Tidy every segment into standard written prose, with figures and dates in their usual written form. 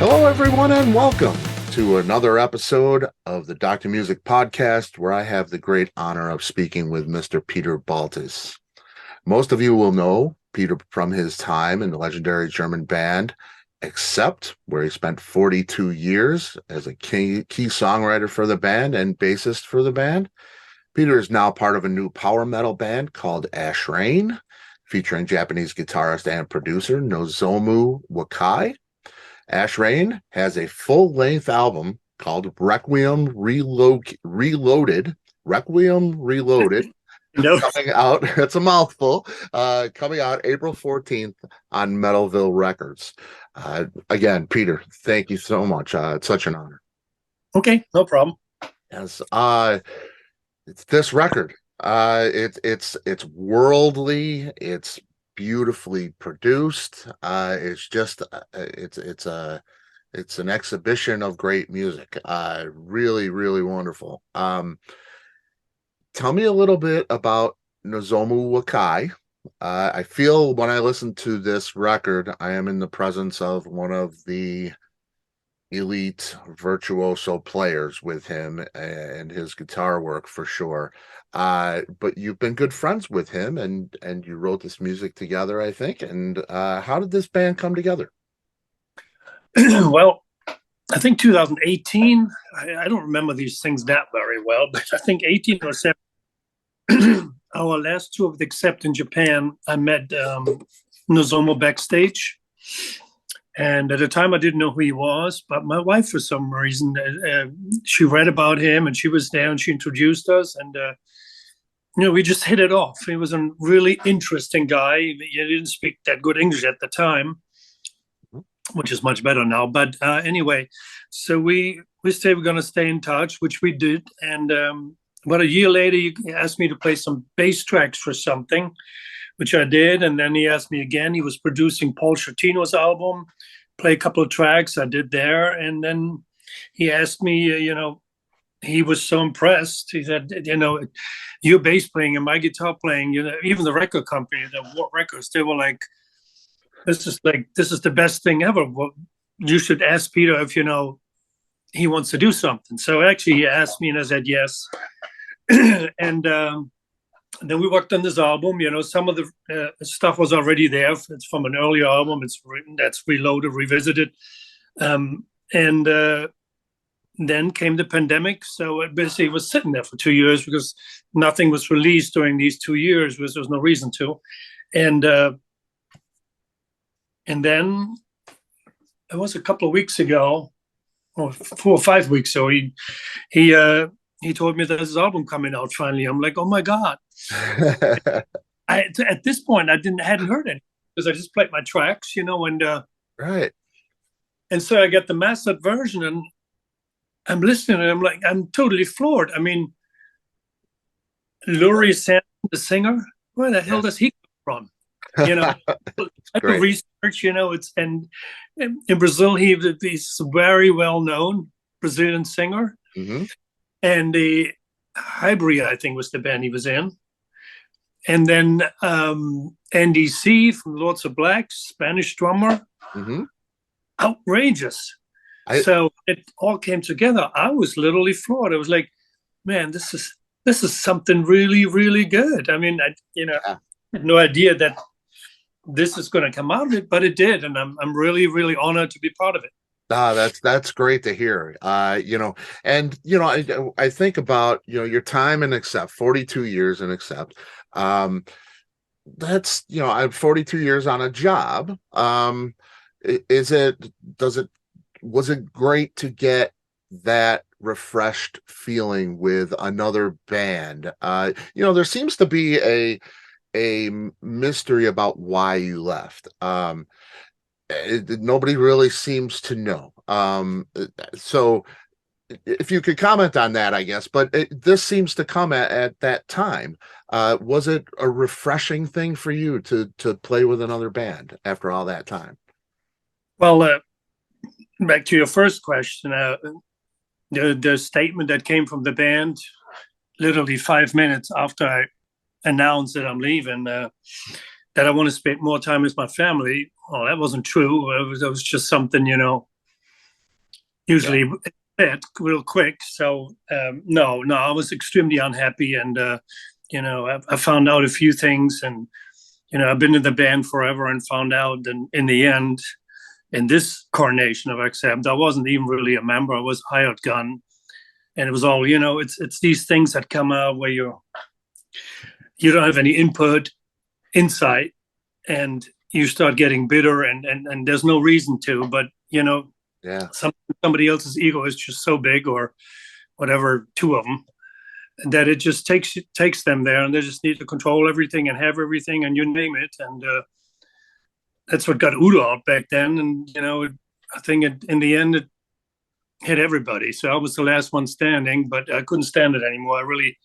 Hello, everyone, and welcome to another episode of the Dr. Music Podcast, where I have the great honor of speaking with Mr. Peter Baltes. Most of you will know Peter from his time in the legendary German band Accept, where he spent 42 years as a key songwriter for the band and bassist for the band. Peter is now part of a new power metal band called Ashrain, featuring Japanese guitarist and producer Nozomu Wakai. Ashrain has a full-length album called Requiem Reloaded. Requiem Reloaded. No. Coming out, it's a mouthful, coming out April 14th on Metalville Records. Again, Peter, thank you so much. It's such an honor. Okay, no problem. Yes, it's this record. It's worldly. It's beautifully produced. It's an exhibition of great music. Really, really wonderful. Tell me a little bit about Nozomu Wakai. I feel when I listen to this record, I am in the presence of one of the elite virtuoso players with him and his guitar work for sure. But you've been good friends with him and you wrote this music together, I think. And how did this band come together? Well, I think 2018, I don't remember these things that very well, but I think 18 or 7, our last tour with Accept in Japan, I met Nozomu backstage. And at the time, I didn't know who he was, but my wife, for some reason, she read about him and she was there and she introduced us. And, we just hit it off. He was a really interesting guy. He didn't speak that good English at the time, which is much better now. But anyway, so we said we're going to stay in touch, which we did. And about a year later, he asked me to play some bass tracks for something, which I did. And then he asked me again. He was producing Paul Shortino's album, play a couple of tracks I did there. And then he asked me, he was so impressed. He said, your bass playing and my guitar playing, even the record company, the War Records, they were like, this is the best thing ever. Well, you should ask Peter if, he wants to do something. So actually he asked me and I said, yes. And then we worked on this album. Some of the stuff was already there. It's from an earlier album. It's written, that's reloaded, revisited. And then came the pandemic. So it basically was sitting there for 2 years because nothing was released during these 2 years, because there was no reason to. And then it was a couple of weeks ago, or 4 or 5 weeks ago, he told me there's his album coming out finally. I'm like, oh my God. At this point, I hadn't heard it because I just played my tracks, and Right. And so I get the mastered version and I'm listening and I'm like, I'm totally floored. I mean, Laurie Sand, the singer, where the hell does he come from? I do research, it's and in Brazil he's very well known Brazilian singer. Mm-hmm. And the Hybrid, I think, was the band he was in. And then NDC from Lords of Black, Spanish drummer. Mm-hmm. Outrageous. So it all came together. I was literally floored. I was like, man, this is something really, really good. I mean, I had no idea that this is going to come out of it, but it did. And I'm really, really honored to be part of it. That's great to hear. I think about, your time in Accept, 42 years in Accept. That's, I have 42 years on a job. Was it great to get that refreshed feeling with another band? There seems to be a mystery about why you left. Nobody really seems to know. So if you could comment on that, I guess, but this seems to come at that time. Was it a refreshing thing for you to play with another band after all that time? Well, back to your first question, the statement that came from the band literally 5 minutes after I announced that I'm leaving, that I want to spend more time with my family. Well, that wasn't true. It was just something, usually it real quick. So no, I was extremely unhappy, and I found out a few things, and I've been in the band forever, and found out, and in the end, in this coronation of Accept, I wasn't even really a member. I was hired gun, and it was all it's these things that come out where you don't have any insight, and you start getting bitter, and there's no reason to, but Yeah. somebody else's ego is just so big, or whatever, two of them, that it just takes them there, and they just need to control everything and have everything, and you name it, and that's what got Udo out back then, and I think in the end it hit everybody. So I was the last one standing, but I couldn't stand it anymore. I really,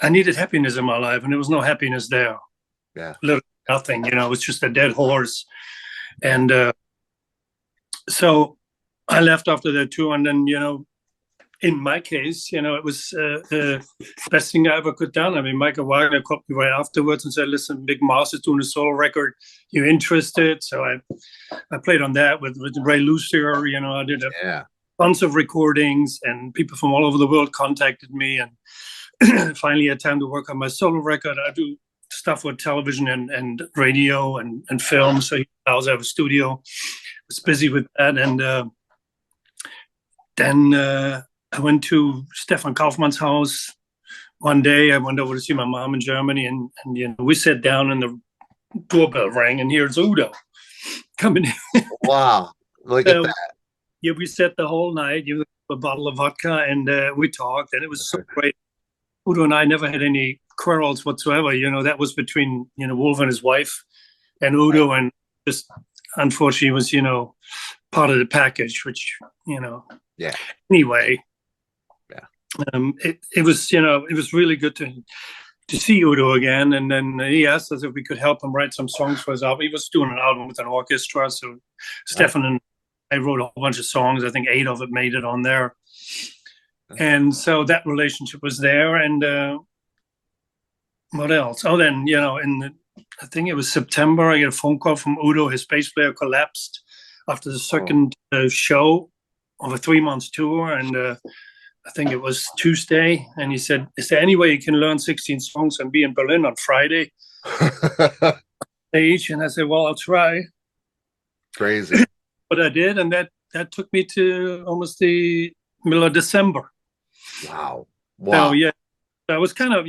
I needed happiness in my life, and there was no happiness there. Yeah. Literally nothing. It was just a dead horse, and so I left after that tour, and then in my case, it was the best thing I ever could done. I mean, Michael Wagner called me right afterwards and said, "Listen, Big Mouse is doing a solo record. You interested?" So I played on that with Ray Lucier. I did tons of recordings, and people from all over the world contacted me, and finally had time to work on my solo record. I do stuff with television and radio and film. So I also have a studio. I was busy with that, and then I went to Stefan Kaufmann's house one day. I went over to see my mom in Germany, and we sat down, and the doorbell rang, and here's Udo coming in. Wow. Look at that. Yeah, we sat the whole night, a bottle of vodka, and we talked, and it was so great. Udo and I never had any quarrels whatsoever. That was between, Wolf and his wife, and Udo, and just unfortunately was, part of the package, which, Yeah. Anyway. Yeah. It was really good to see Udo again, and then he asked us if we could help him write some songs for his album. He was doing an album with an orchestra, so Stefan and I wrote a whole bunch of songs. I think 8 of it made it on there, and so that relationship was there. And what else? Oh, then I think it was September, I get a phone call from Udo. His bass player collapsed after the second show of a 3-month tour, and I think it was Tuesday, and he said, "Is there any way you can learn 16 songs and be in Berlin on Friday?" Stage, and I said, "Well, I'll try." Crazy. But I did, and that took me to almost the middle of December. Wow. So yeah, I was kind of,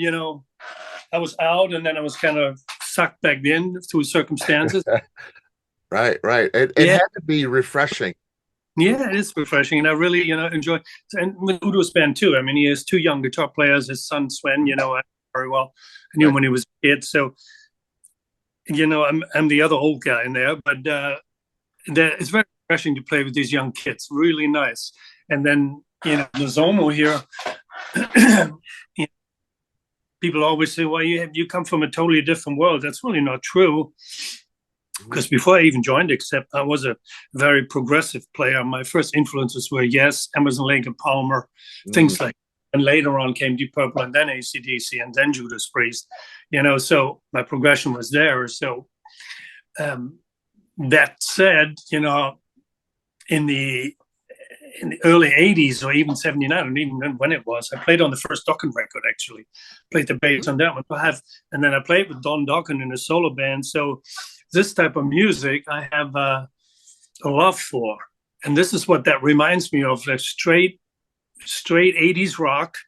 I was out, and then I was kind of sucked back in through circumstances. Right. It had to be refreshing. Yeah, it is refreshing, and I really, enjoy. And with Udo's band too. I mean, he has 2 young guitar players. His son Sven, very well. I knew him when he was a kid. So, I'm the other old guy in there, but it's very refreshing to play with these young kids. Really nice. And then, Nozomu here. People always say, "Well, you come from a totally different world." That's really not true. Because before I even joined Accept, I was a very progressive player. My first influences were Emerson, Lake and Palmer, things like that. And later on came Deep Purple, and then AC/DC, and then Judas Priest. So my progression was there. So that said, in the early 80s or even 79, I don't even remember when it was, I played on the first Dokken record, actually. Played the bass on that one. And then I played with Don Dokken in a solo band. So this type of music I have a love for. And this is what that reminds me of, like straight 80s rock,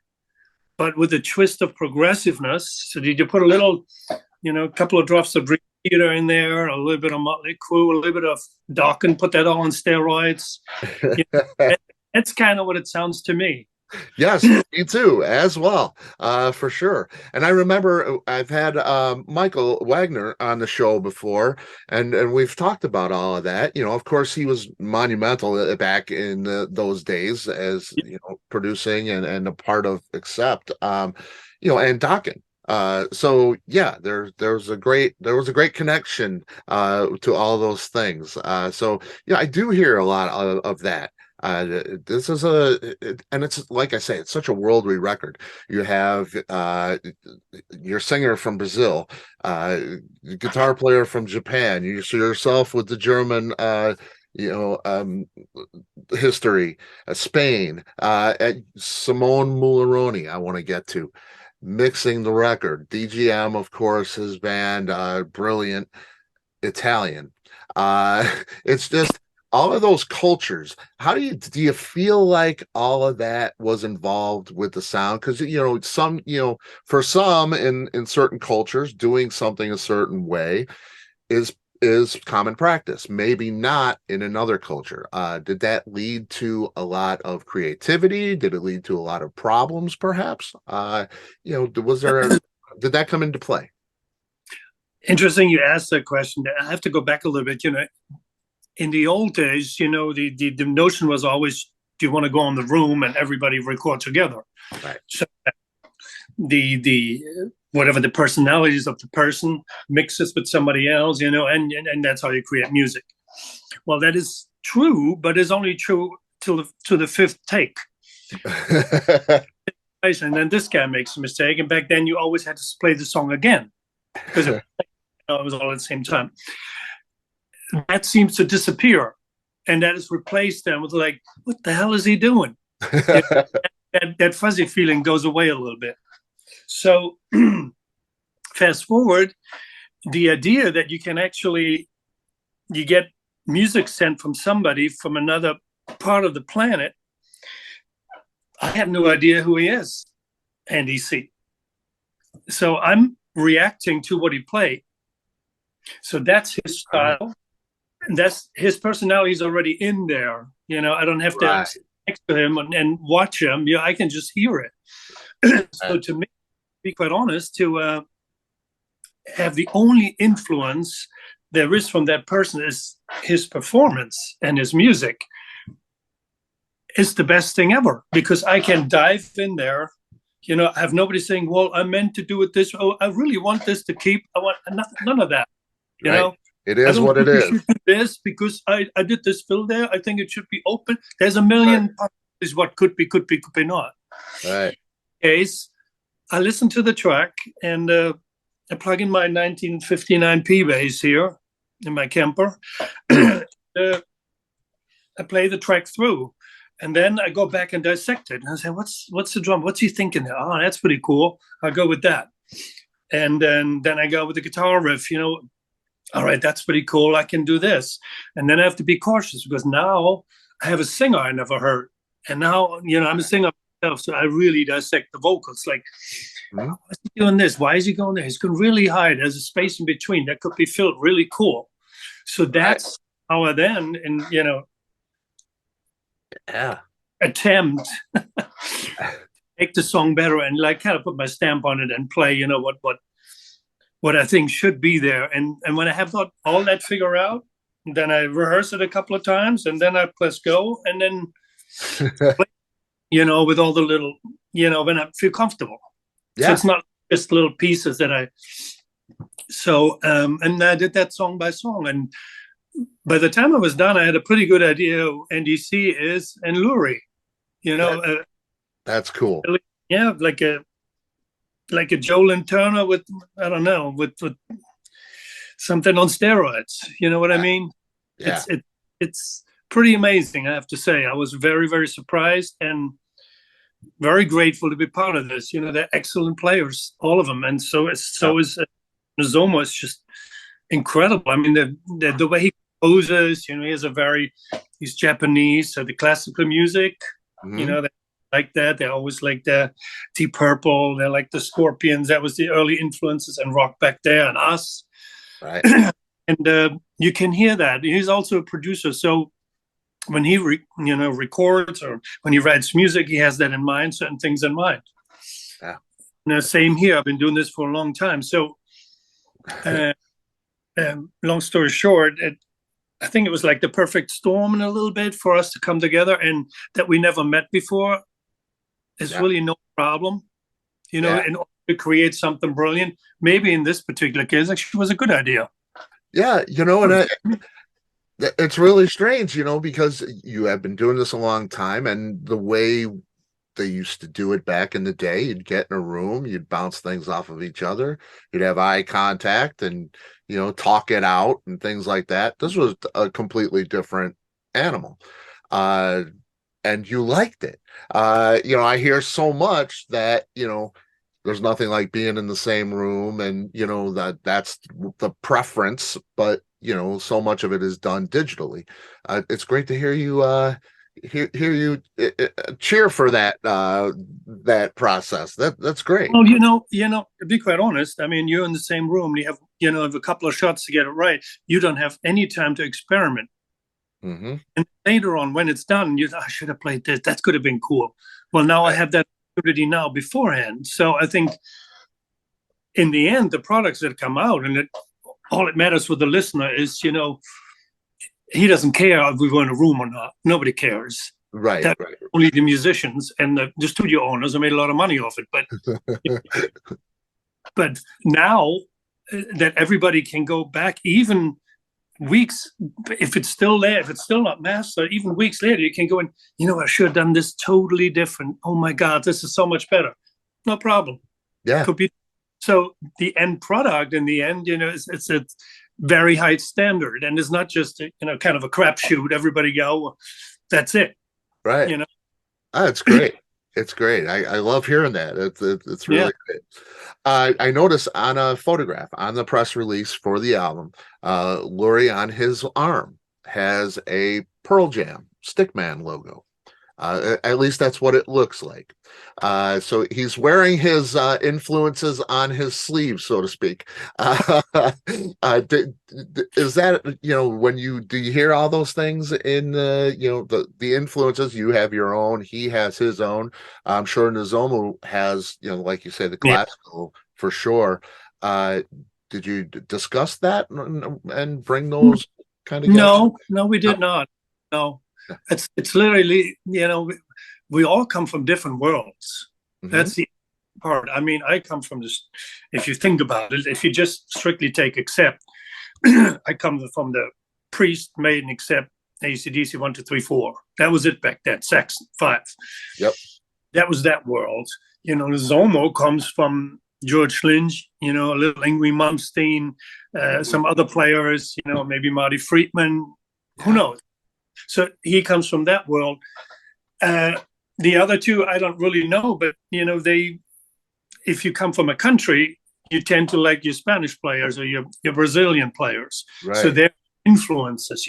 but with a twist of progressiveness. So did you put a little, couple of drops of Dream Theater in there, a little bit of Motley Crue, a little bit of Dokken, put that all on steroids. That's kind of what it sounds to me. Yes, me too, as well, for sure. And I remember I've had Michael Wagner on the show before, and we've talked about all of that. Of course, he was monumental back in those days as producing and a part of Accept, and Dokken. So yeah, there was a great connection to all those things. So yeah, I do hear a lot of that. This is and it's like I say, it's such a worldly record. You have your singer from Brazil, guitar player from Japan. You see yourself with the German you know, history, Spain, at Simone Mulleroni, I want to get to. Mixing the record. DGM, of course, his band, brilliant Italian. It's just all of those cultures. How do you feel like all of that was involved with the sound? Because some, for some in certain cultures, doing something a certain way is common practice. Maybe not in another culture. Did that lead to a lot of creativity? Did it lead to a lot of problems, perhaps? Was there did that come into play? Interesting you asked that question. I have to go back a little bit. In the old days, the notion was always, do you want to go in the room and everybody record together? Right. So the whatever the personalities of the person mixes with somebody else, and that's how you create music. Well, that is true, but it's only true to the fifth take. And then this guy makes a mistake, and back then you always had to play the song again because it was all at the same time. That seems to disappear, and that is replaced then with like, what the hell is he doing? that fuzzy feeling goes away a little bit. So fast forward, the idea that you can actually, you get music sent from somebody from another part of the planet. I have no idea who he is, Andy C. So I'm reacting to what he played. So that's his style. And that's his personality is already in there. I don't have to sit next to him and watch him. I can just hear it. So to me, to be quite honest, to have the only influence there is from that person is his performance and his music. It's the best thing ever because I can dive in there. I have nobody saying, well, I meant to do it this. Oh, I really want this to keep. I want none of that. It is what it is. This because I did this fill there. I think it should be open. There's a million possibilities what could be not. Right. Case, I listen to the track and I plug in my 1959 P bass here in my Kemper. I play the track through. And then I go back and dissect it. And I say, what's the drum? What's he thinking there? Oh, that's pretty cool. I'll go with that. And then I go with the guitar riff, all right, that's pretty cool. I can do this. And then I have to be cautious because now I have a singer I never heard. And now, I'm a singer myself, so I really dissect the vocals. Like, why is he doing this? Why is he going there? He's going really high. There's a space in between that could be filled really cool. So that's how I then, attempt make the song better and like kind of put my stamp on it and play what I think should be there. And when I have got all that figured out, then I rehearse it a couple of times and then I press go and then play, with all the little when I feel comfortable. So it's not just little pieces that and I did that song by song. And by the time I was done, I had a pretty good idea who NDC is and Lurie. That's cool. Yeah, like a Jolin Turner with I don't know with something on steroids. You know what I mean? Yeah. It's pretty amazing. I have to say, I was very, very surprised and very grateful to be part of this. They're excellent players, all of them, and so is Nozomu. It's just incredible. I mean, the way he composes. He's Japanese, so the classical music. They like that. They always like the Deep Purple. They like the Scorpions. That was the early influences in rock back there, and us. Right. And you can hear that. He's also a producer, so when he records or when he writes music, he has that in mind, certain things in mind. Yeah. Same here. I've been doing this for a long time. So, long story short, I think it was like the perfect storm in a little bit for us to come together, and that we never met before. It's really no problem, in order to create something brilliant. Maybe in this particular case, actually was a good idea. Yeah, and it's really strange, because you have been doing this a long time, and the way they used to do it back in the day, you'd get in a room, you'd bounce things off of each other, you'd have eye contact and, talk it out and things like that. This was a completely different animal. And you liked it. I hear so much that, there's nothing like being in the same room, and that's the preference, but so much of it is done digitally. It's great to hear you hear you cheer for that process. That's great. Well, to be quite honest, I mean, you're in the same room, you have a couple of shots to get it right. You don't have any time to experiment. Mm-hmm. And later on, when it's done, I should have played this. That could have been cool. Well, now I have that opportunity now beforehand. So I think in the end, the products that come out, and all it matters for the listener is, he doesn't care if we were in a room or not. Nobody cares. Right. Only the musicians and the studio owners have made a lot of money off it. But now that everybody can go back, even weeks, if it's still there, if it's still not mastered, even weeks later, you can go and, I should have done this totally different. Oh my God, this is so much better. No problem. Yeah. Could be. So the end product in the end, it's a very high standard, and it's not just kind of a crapshoot. Everybody go, that's it. Right. It's great. It's great. I love hearing that. It's really great. I noticed on a photograph on the press release for the album, Lurie on his arm has a Pearl Jam Stickman logo. At least that's what it looks like. So he's wearing his influences on his sleeve, so to speak. Is that, do you hear all those things in the influences? You have your own, he has his own. I'm sure Nozomu has, like you say, the classical for sure. Did you discuss that and bring those kind of? No, we did not. No. It's literally, we all come from different worlds. Mm-hmm. That's the part. I mean, I come from this, if you think about it, if you just strictly take Accept, I come from the Priest, Maiden, Accept, AC/DC 1, 2, 3, 4. That was it back then, Saxon 5. Yep. That was that world. Zomo comes from George Lynch, a little Ingrid Malmsteen, some other players, maybe Marty Friedman, who knows? So he comes from that world. The other two, I don't really know, but if you come from a country, you tend to like your Spanish players or your Brazilian players. Right. So their influences,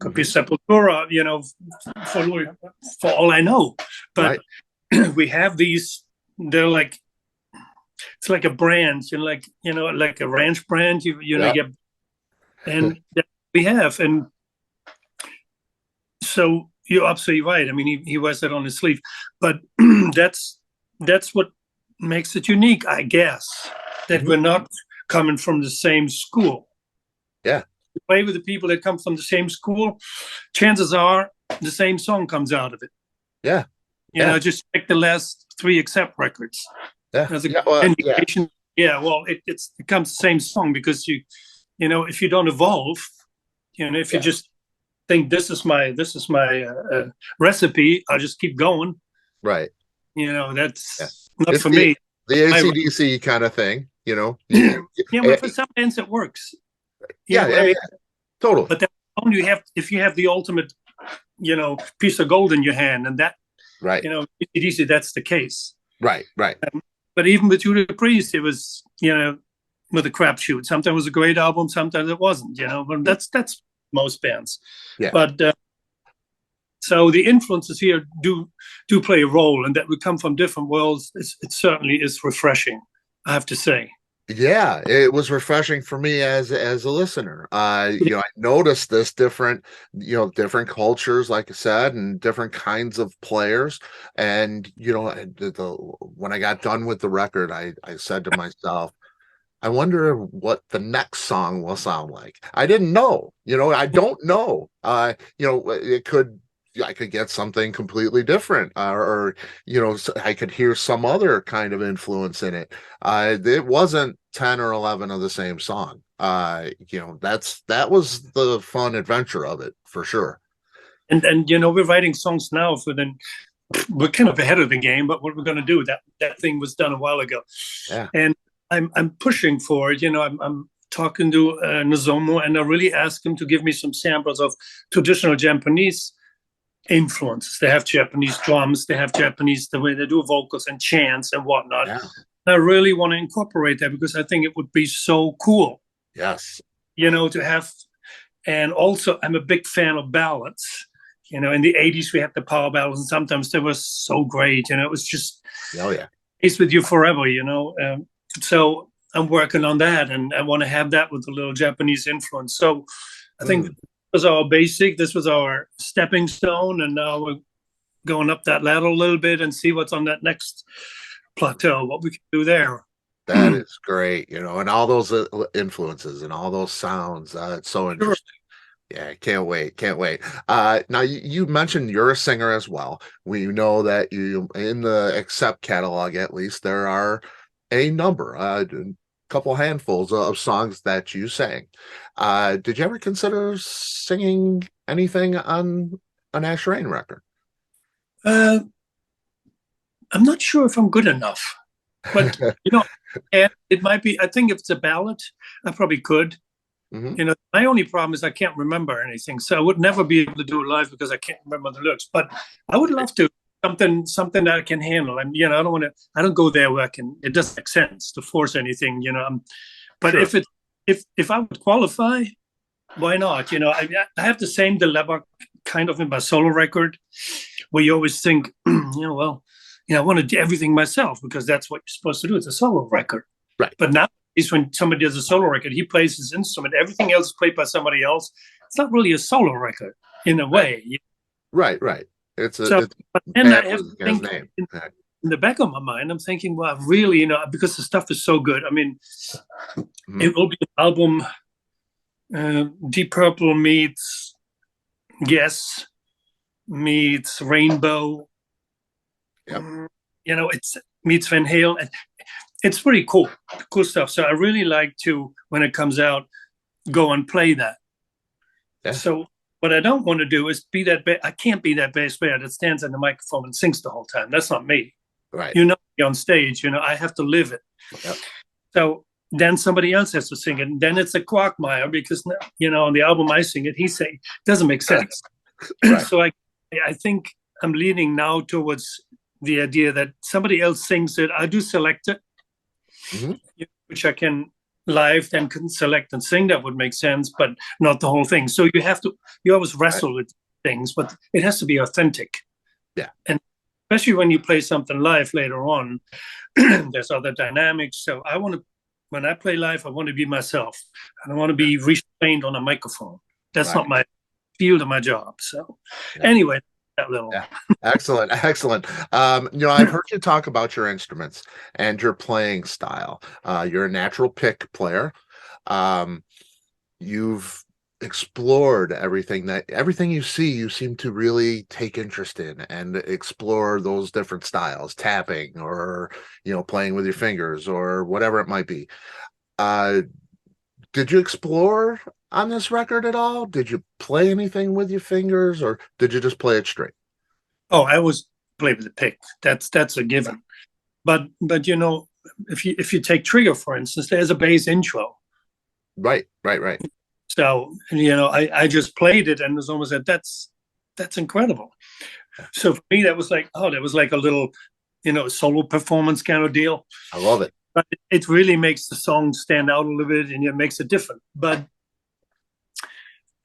could be Sepultura, for all I know. But we have these. They're like, it's like a brand, like a ranch brand. And that we have. And so you're absolutely right. I mean, he wears that on his sleeve, but that's what makes it unique, I guess, that we're not coming from the same school. Yeah. You play with the people that come from the same school, chances are the same song comes out of it. Yeah. Just like the last 3 Accept records. Yeah. Well, it becomes the same song because if you don't evolve, if you just think this is my recipe, I'll just keep going. Right. That's not for me. The AC/DC kind of thing, but for some bands it works. Totally. But that's only if you have the ultimate, piece of gold in your hand, and that, right. AC/DC, that's the case. Right. But even with Judas Priest, it was, with a crapshoot. Sometimes it was a great album, sometimes it wasn't. But that's most bands. Yeah. But so the influences here do play a role, and that we come from different worlds. It certainly is refreshing, I have to say. Yeah, it was refreshing for me as a listener. I noticed this different cultures, like I said, and different kinds of players. And when I got done with the record, I said to myself, I wonder what the next song will sound like. I didn't know. I don't know. I could get something completely different, or I could hear some other kind of influence in it. It wasn't 10 or 11 of the same song. That was the fun adventure of it, for sure. And we're writing songs now we're kind of ahead of the game, but what we're going to do, that thing was done a while ago. Yeah. And I'm pushing for it. I'm talking to Nozomu, and I really asked him to give me some samples of traditional Japanese influences. They have Japanese drums, they have Japanese, the way they do vocals and chants and whatnot. Yeah. I really want to incorporate that because I think it would be so cool. Yes. To have, and also I'm a big fan of ballads. In the 80s we had the power ballads, and sometimes they were so great. It was just, Oh yeah, it's with you forever. So I'm working on that, and I want to have that with a little Japanese influence. So I think this was our basic, this was our stepping stone, and now we're going up that ladder a little bit and see what's on that next plateau, what we can do there. That is great, and all those influences and all those sounds. It's so interesting. Yeah, can't wait. Now you mentioned you're a singer as well. We know that you, in the Accept catalog at least, there are a number, a couple handfuls of songs that you sang. Did you ever consider singing anything on an Ashrain record? I'm not sure if I'm good enough, but and it might be. I think if it's a ballad, I probably could. Mm-hmm. My only problem is I can't remember anything, so I would never be able to do it live because I can't remember the lyrics. But I would love to, something that I can handle. I don't want to. I don't go there where I can. It doesn't make sense to force anything. But sure. if I would qualify, why not? I have the same dilemma kind of in my solo record, where you always think, I want to do everything myself because that's what you're supposed to do. It's a solo record, right? But now, when somebody does a solo record, he plays his instrument. Everything else is played by somebody else. It's not really a solo record in a way. Right. It's but then I have name. In the back of my mind, I'm thinking, well, really, because the stuff is so good. I mean, It will be an album. Deep Purple meets Yes meets Rainbow. Yep. It's meets Van Halen. It's pretty cool stuff. So I really like to, when it comes out, go and play that. Yeah. So what I don't want to do is be that. I can't be that bass player that stands on the microphone and sings the whole time. That's not me. Right. On stage. I have to live it. Yep. So then somebody else has to sing it, and then it's a quagmire because on the album I sing it, he say it doesn't make sense. Right. So I think I'm leaning now towards the idea that somebody else sings it. I do select it. Which I can live then can select and sing. That would make sense, but not the whole thing. So you always wrestle with things, but it has to be authentic. Yeah. And especially when you play something live later on, there's other dynamics. So when I play live, I want to be myself. I don't want to be restrained on a microphone. That's not my field of my job. So anyway, that little. Yeah. Excellent. I've heard you talk about your instruments and your playing style. You're a natural pick player. You've explored everything you see, you seem to really take interest in and explore those different styles, tapping or, playing with your fingers or whatever it might be. Did you explore on this record at all? Did you play anything with your fingers, or did you just play it straight? Oh, I always play with the pick. That's a given. But if you take Trigger, for instance, there's a bass intro. Right. So I just played it, and it was almost like that's incredible. So for me, that was like a little solo performance kind of deal. I love it. But it really makes the song stand out a little bit, and it makes it different. But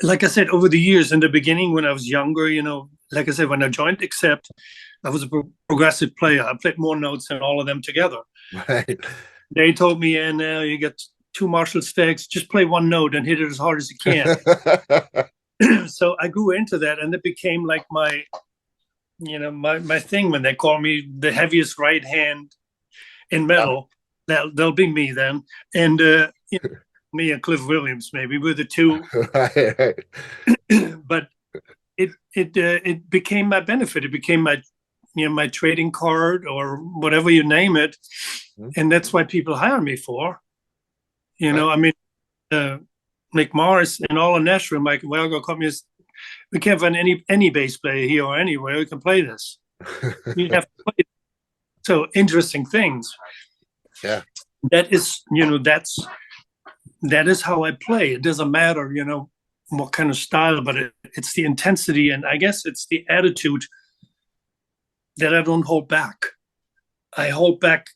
like I said, over the years, in the beginning when I was younger, like I said, when I joined Accept, I was a progressive player. I played more notes than all of them together. Right. They told me, and you get 2 Marshall sticks, just play one note and hit it as hard as you can. So I grew into that, and it became like my thing when they call me the heaviest right hand in metal. That'll be me then. And me and Cliff Williams, maybe we're the two. Right. But it became my benefit. It became my trading card or whatever you name it, and that's why people hire me for. I mean, Nick Morris and all in Nashville, Mike Welgo called me. We can't find any bass player here or anywhere who can play this. You have to play it. So interesting things. Yeah. That is, that is how I play. It doesn't matter, what kind of style, but it's the intensity, and I guess it's the attitude that I don't hold back. I hold back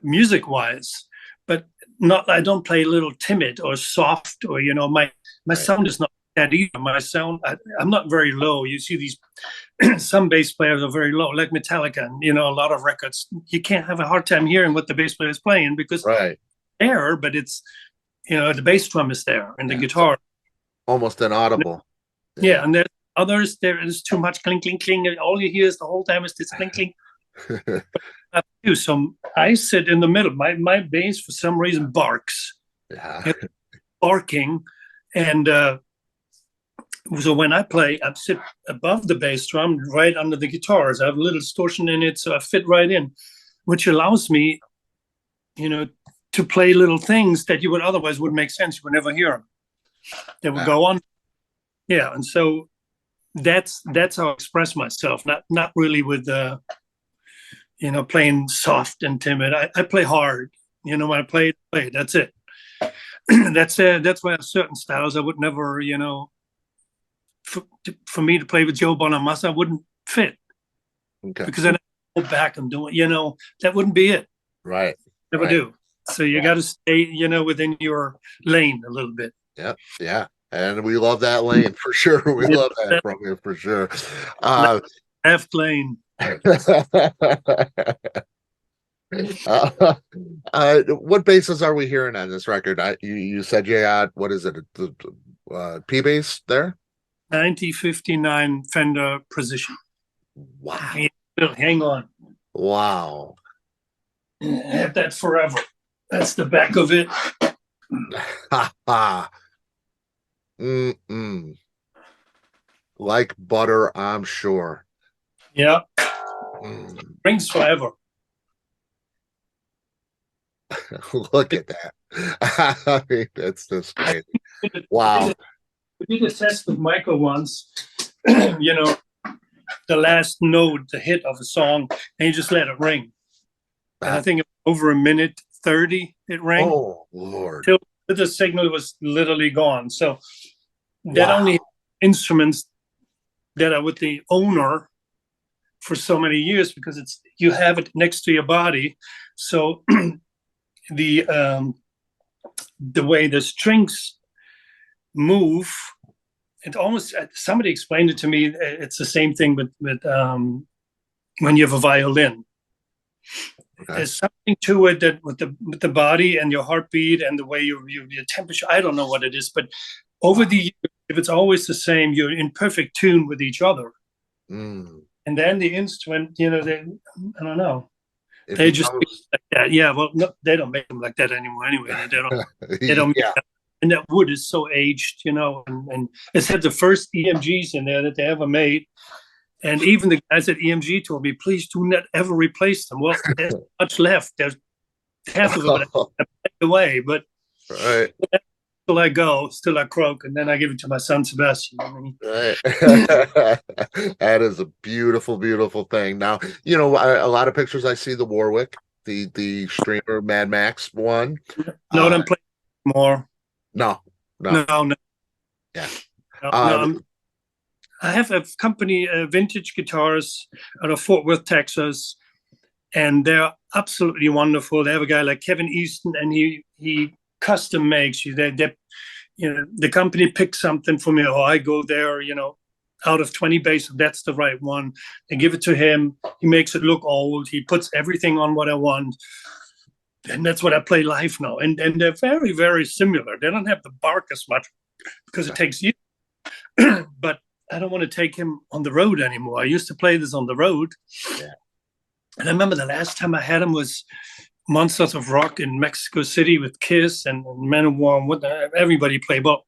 music-wise, but I don't play a little timid or soft, or my Right. sound is not that either. My sound, I'm not very low. You see these some bass players are very low, like Metallica, and a lot of records. You can't have a hard time hearing what the bass player is playing because Right. there, but it's the bass drum is there and the guitar Almost inaudible. Yeah, and there's others, there is too much clink, clink, clink. And all you hear is the whole time is this clink, clink. So I sit in the middle. My bass, for some reason, barks. Yeah. It's barking. And so when I play, I sit above the bass drum, right under the guitars. I have a little distortion in it, so I fit right in, which allows me, to play little things that you would otherwise wouldn't make sense. You would never hear them. They would go on. Yeah, and so that's how I express myself. Not really with playing soft and timid. I play hard. When I play. That's it. That's why I have certain styles I would never. For me to play with Joe Bonamassa wouldn't fit. Okay. Because I go back and do it. That wouldn't be it. Right. Never do. So you got to stay, within your lane a little bit. Yep. Yeah. And we love that lane for sure. We love that from you for sure. Left lane. What basses are we hearing on this record? You said you had, what is it? The P bass there? 1959 Fender Precision. Wow. Hang on. Wow. I had that forever. That's the back of it. Ha ha. Mm-mm. Like butter, I'm sure. Yeah. Mm. Rings forever. Look at that. I mean, that's just crazy. Wow. We did a test with Michael once, the last note, the hit of a song, and you just let it ring. And I think over a minute 30 it rang. Oh, Lord. Till the signal was literally gone. So that only instruments that are with the owner for so many years, because you have it next to your body. So the way the strings move, it almost, somebody explained it to me, it's the same thing with when you have a violin. Okay. There's something to it that with the body and your heartbeat and the way your temperature, I don't know what it is, but over the years, if it's always the same, you're in perfect tune with each other. And then the instrument, I don't know. They just like that. Yeah, well, no, they don't make them like that anymore anyway. They don't make that. And that wood is so aged, and it's had the first EMGs in there that they ever made. And even the guys at EMG told me, please do not ever replace them. Well, there's much left. There's half of it away, but right. Still I croak, and then I give it to my son, Sebastian. Right. That is a beautiful, beautiful thing. Now, a lot of pictures I see the Warwick, the streamer Mad Max one. No, don't play more. No. Yeah. No, I have a company, Vintage Guitars, out of Fort Worth, Texas, and they're absolutely wonderful. They have a guy like Kevin Easton, and he custom makes you. The company picks something for me, or I go there, out of 20 basses, that's the right one. They give it to him. He makes it look old. He puts everything on what I want. And that's what I play live now. And they're very, very similar. They don't have the bark as much because it takes years. But I don't want to take him on the road anymore. I used to play this on the road. Yeah. And I remember the last time I had him was Monsters of Rock in Mexico City with Kiss and Manowar and everybody play. But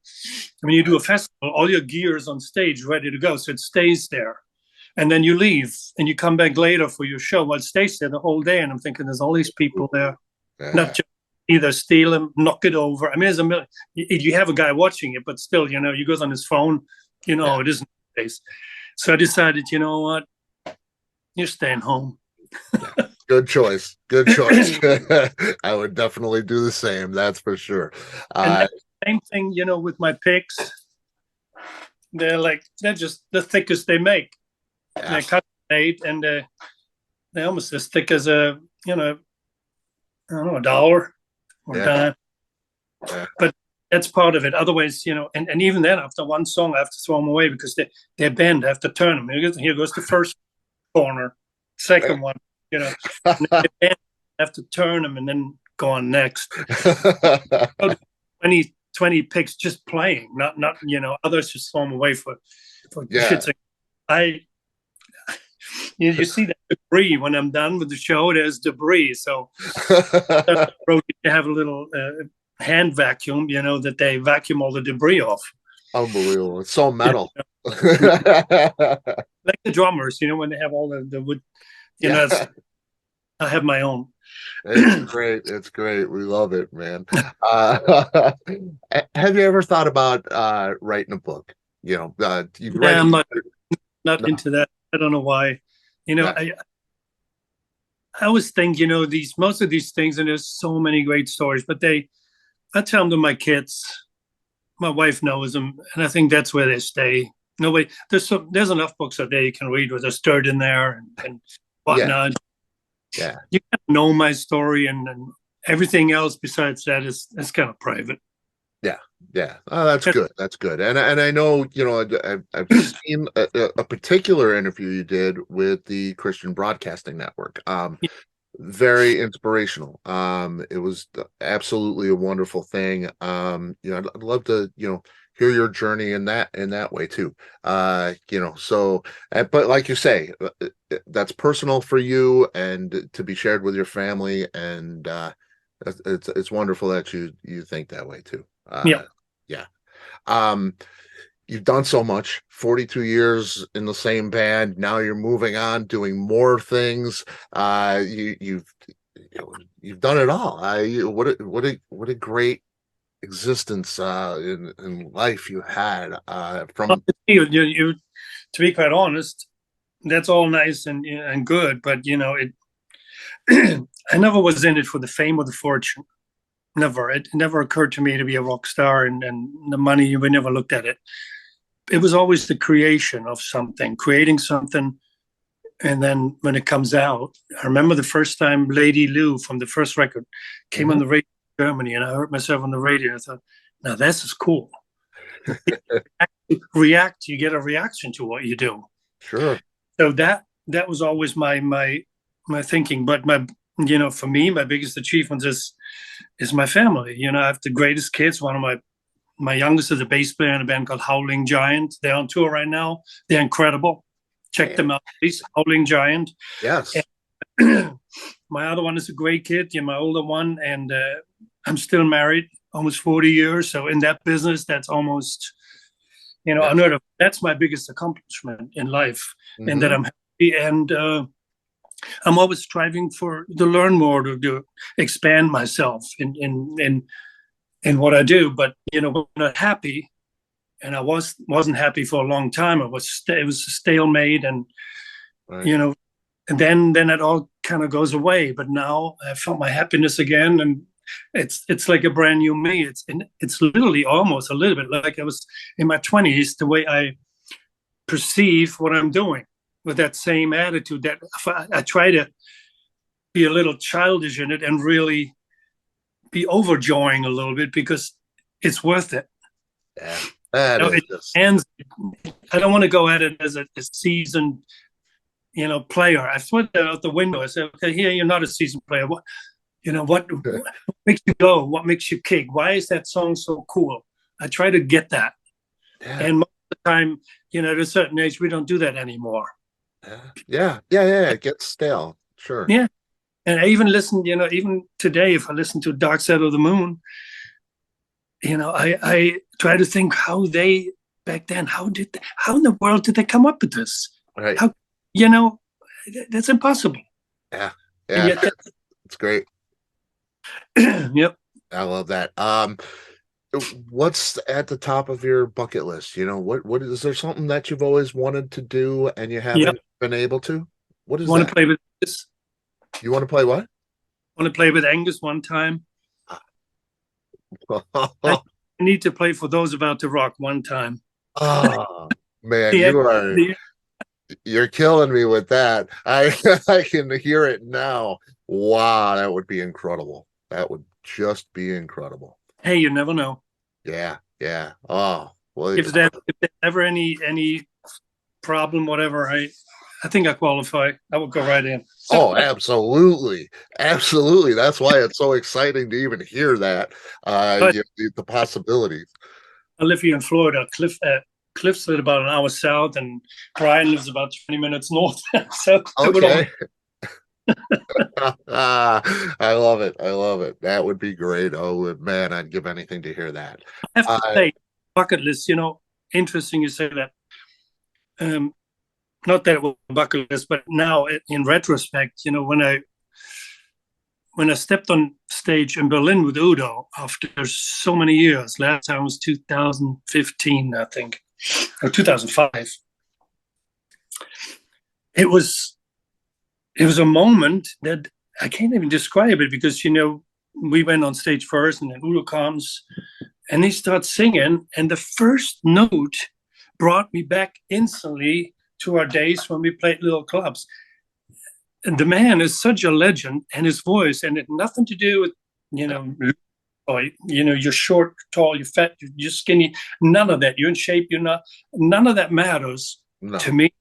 when you do a festival, all your gear is on stage ready to go. So it stays there. And then you leave and you come back later for your show. Well, it stays there the whole day. And I'm thinking there's all these people there. Not just either steal them, knock it over. I mean, there's a million. You have a guy watching it, but still, he goes on his phone. It isn't the case. So I decided, you know what? You're staying home. Good choice. Good choice. I would definitely do the same. That's for sure. And that's the same thing, with my picks. They're just the thickest they make. Yeah. They're cut made, and they're almost as thick as a, I don't know, a dollar or a dime. Yeah. But that's part of it. Otherwise, and even then, after one song, I have to throw them away because they're bent. I have to turn them. Here goes the first corner, second one. They're bent. I have to turn them and then go on next. 20 picks just playing, not others just throw them away for shits. You see that debris when I'm done with the show. There's debris, so you have a little hand vacuum, that they vacuum all the debris off. Unbelievable! It's so metal. Like the drummers, when they have all the wood. I have my own. It's great. It's great. We love it, man. Have you ever thought about writing a book? You've read. I'm not into that. I don't know why. I always think, most of these things, and there's so many great stories, but I tell them to my kids. My wife knows them, and I think that's where they stay. Nobody, there's enough books out there you can read with a stirred in there and whatnot. Yeah. You know my story, and everything else besides that is kind of private. Yeah. Oh, that's good. That's good. And I know, I've seen a particular interview you did with the Christian Broadcasting Network. Very inspirational. It was absolutely a wonderful thing. I'd love to, hear your journey in that way too. So, but like you say, that's personal for you and to be shared with your family, and it's wonderful that you think that way too. Yeah. You've done so much, 42 years in the same band. Now you're moving on, doing more things. You've done it all. What a great existence in life you had. From you, to be quite honest, that's all nice and good, but it. I never was in it for the fame or the fortune. Never. It never occurred to me to be a rock star, and the money, we never looked at it. It was always the creation of something, creating something. And then when it comes out, I remember the first time Lady Lou from the first record came on the radio in Germany, and I heard myself on the radio. I thought, now this is cool. You get a reaction to what you do. Sure. So that was always my thinking. But for me, my biggest achievement is my family. I have the greatest kids. One of my youngest is a bass player in a band called Howling Giant. They're on tour right now. They're incredible. Check them out, please. Howling Giant. Yes. And my other one is a great kid. My older one, and I'm still married, almost 40 years. So in that business, that's almost, unheard of. That's my biggest accomplishment in life, and that I'm happy. And I'm always striving to learn more, to expand myself in what I do. But when I'm not happy, and I wasn't happy for a long time. It was a stalemate, and right. And then it all kind of goes away. But now I felt my happiness again, and it's like a brand new me. It's literally almost a little bit like I was in my 20s. The way I perceive what I'm doing, with that same attitude, that I try to be a little childish in it and really be overjoying a little bit, because it's worth it. Yeah. And I don't want to go at it as a seasoned, player. I threw that out the window. I said, okay, here, you're not a seasoned player. What makes you go? What makes you kick? Why is that song so cool? I try to get that. Yeah. And most of the time, at a certain age, we don't do that anymore. Yeah. It gets stale. Sure. Yeah. And I even listen, even today, if I listen to Dark Side of the Moon, I try to think how they back then, how in the world did they come up with this? Right. How, that's impossible. Yeah. It's great. Yep. I love that. What's at the top of your bucket list? What is there something that you've always wanted to do and you haven't been able to? What is that? Want to play with this? You want to play what? Want to play with Angus one time. I need to play for those about to rock one time. Oh man, Yeah, you're killing me with that. I can hear it now. Wow, that would be incredible. That would just be incredible. hey, you never know. Yeah, yeah. Oh, well, If there's ever any problem, whatever, I think I qualify. I would go right in. oh, absolutely, absolutely. That's why it's so exciting to even hear that. But The possibilities. I live here in Florida. Cliff's live about an hour south, and Brian lives about 20 minutes north. So Okay. I love it. I love it. That would be great. Oh man, I'd give anything to hear that. I have to say, bucket list. Interesting you say that. Not that it was a bucket list, but now in retrospect, when I stepped on stage in Berlin with Udo after so many years, last time was 2015, I think, or 2005. It was a moment that I can't even describe it because, we went on stage first and then Udo comes and he starts singing. And the first note brought me back instantly to our days when we played little clubs. And the man is such a legend, and his voice, and it had nothing to do with, you're short, tall, you're fat, you're skinny. None of that. You're in shape. You're not. None of that matters to me,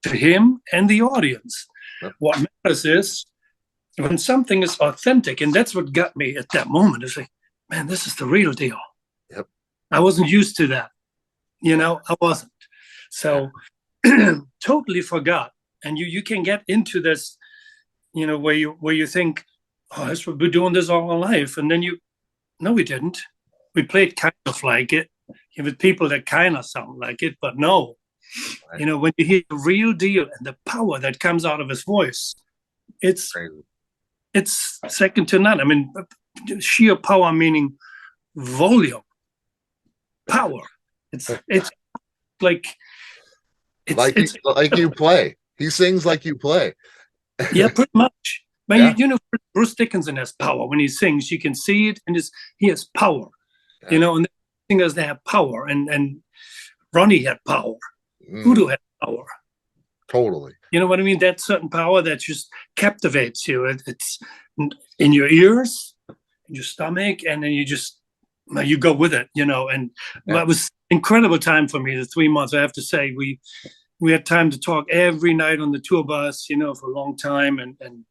to him, and the audience. No. What matters is when something is authentic, and that's what got me at that moment. It's like, man, this is the real deal. Yep. I wasn't used to that. I wasn't. So totally forgot. And you can get into this, where you think, oh, that's what we're doing this all our life. And then no, we didn't. We played kind of like it with people that kind of sound like it, but no. Right. When you hear the real deal and the power that comes out of his voice, it's second to none. I mean, sheer power meaning volume, power. It's like like you play. He sings like you play. Yeah, pretty much. But Bruce Dickinson has power. When he sings, you can see it, and he has power. Yeah. And the singers, they have power, and Ronnie had power. Udo had power. Totally. You know what I mean? That certain power that just captivates you. It's in your ears, in your stomach, and then you go with it, and it was incredible time for me, the 3 months. I have to say, we had time to talk every night on the tour bus, for a long time. And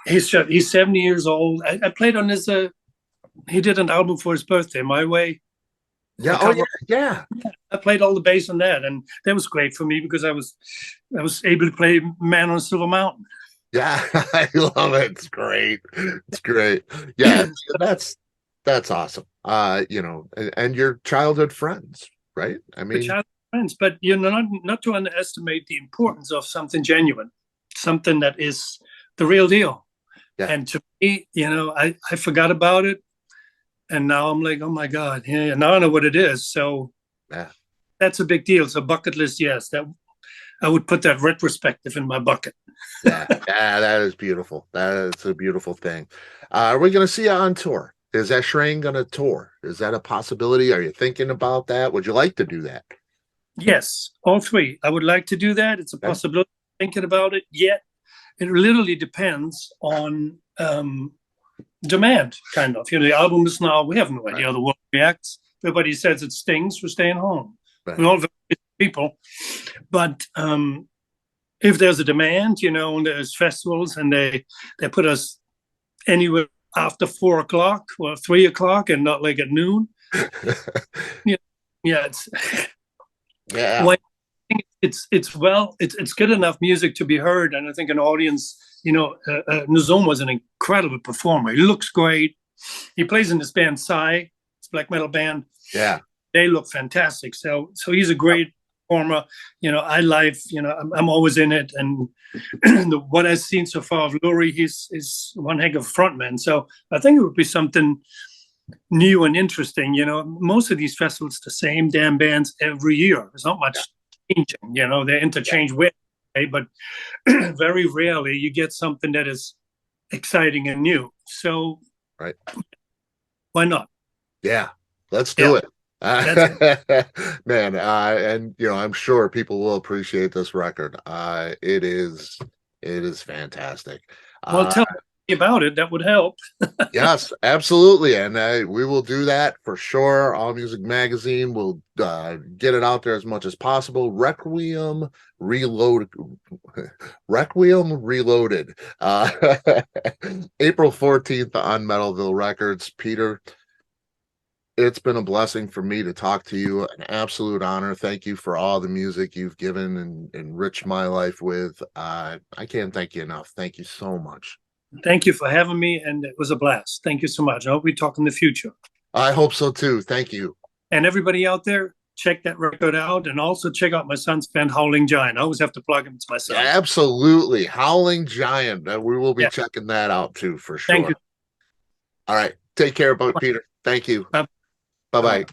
he's 70 years old. I played on his, he did an album for his birthday, My Way. Yeah. Oh, yeah. I played all the bass on that. And that was great for me because I was able to play Man on a Silver Mountain. Yeah. I love it. It's great. It's great. Yeah. That's awesome. And your childhood friends, right? I mean, friends, but not to underestimate the importance of something genuine, something that is the real deal. Yeah. And to me, I forgot about it, and now I'm like, oh my God, yeah, now I know what it is. So yeah, that's a big deal. So bucket list, yes, that I would put that retrospective in my bucket. Yeah, that is beautiful. That is a beautiful thing. Are we going to see you on tour? Is Ashrain going to tour? Is that a possibility? Are you thinking about that? Would you like to do that? Yes, all three. I would like to do that. It's a possibility. Thinking about it, yet it literally depends on demand, kind of. The album is now, we have no idea how the world reacts. Everybody says it stings, we're staying home. Right. We're all very people. But if there's a demand, and there's festivals and they put us anywhere after 4 o'clock or 3 o'clock and not like at noon. It's it's good enough music to be heard, and I think an audience. Nozomu was an incredible performer. He looks great. He plays in this band Psy, it's a black metal band. Yeah, they look fantastic. So he's a great performer. I'm always in it, and what I've seen so far of Lurie, he's one heck of a frontman. So I think it would be something new and interesting. Most of these festivals, the same damn bands every year. There's not much changing. They interchange with. but very rarely you get something that is exciting and new. So, right. Why not? Yeah, let's do it. That's Man, and I'm sure people will appreciate this record. It is fantastic. Well, tell me about it. That would help. Yes, absolutely, and we will do that for sure. All Music Magazine will get it out there as much as possible. Reloaded, Requiem Reloaded, April 14th on Metalville Records. Peter, it's been a blessing for me to talk to you. An absolute honor. Thank you for all the music you've given and enriched my life with. I can't thank you enough. Thank you so much. Thank you for having me, and it was a blast. Thank you so much. I hope we talk in the future. I hope so too. Thank you. And everybody out there, check that record out, and also check out my son's band, Howling Giant. I always have to plug him. It's my son. Absolutely. Howling Giant. We will be Yeah. checking that out too, for sure. Thank you. All right. Take care, Peter. Thank you. Bye-bye.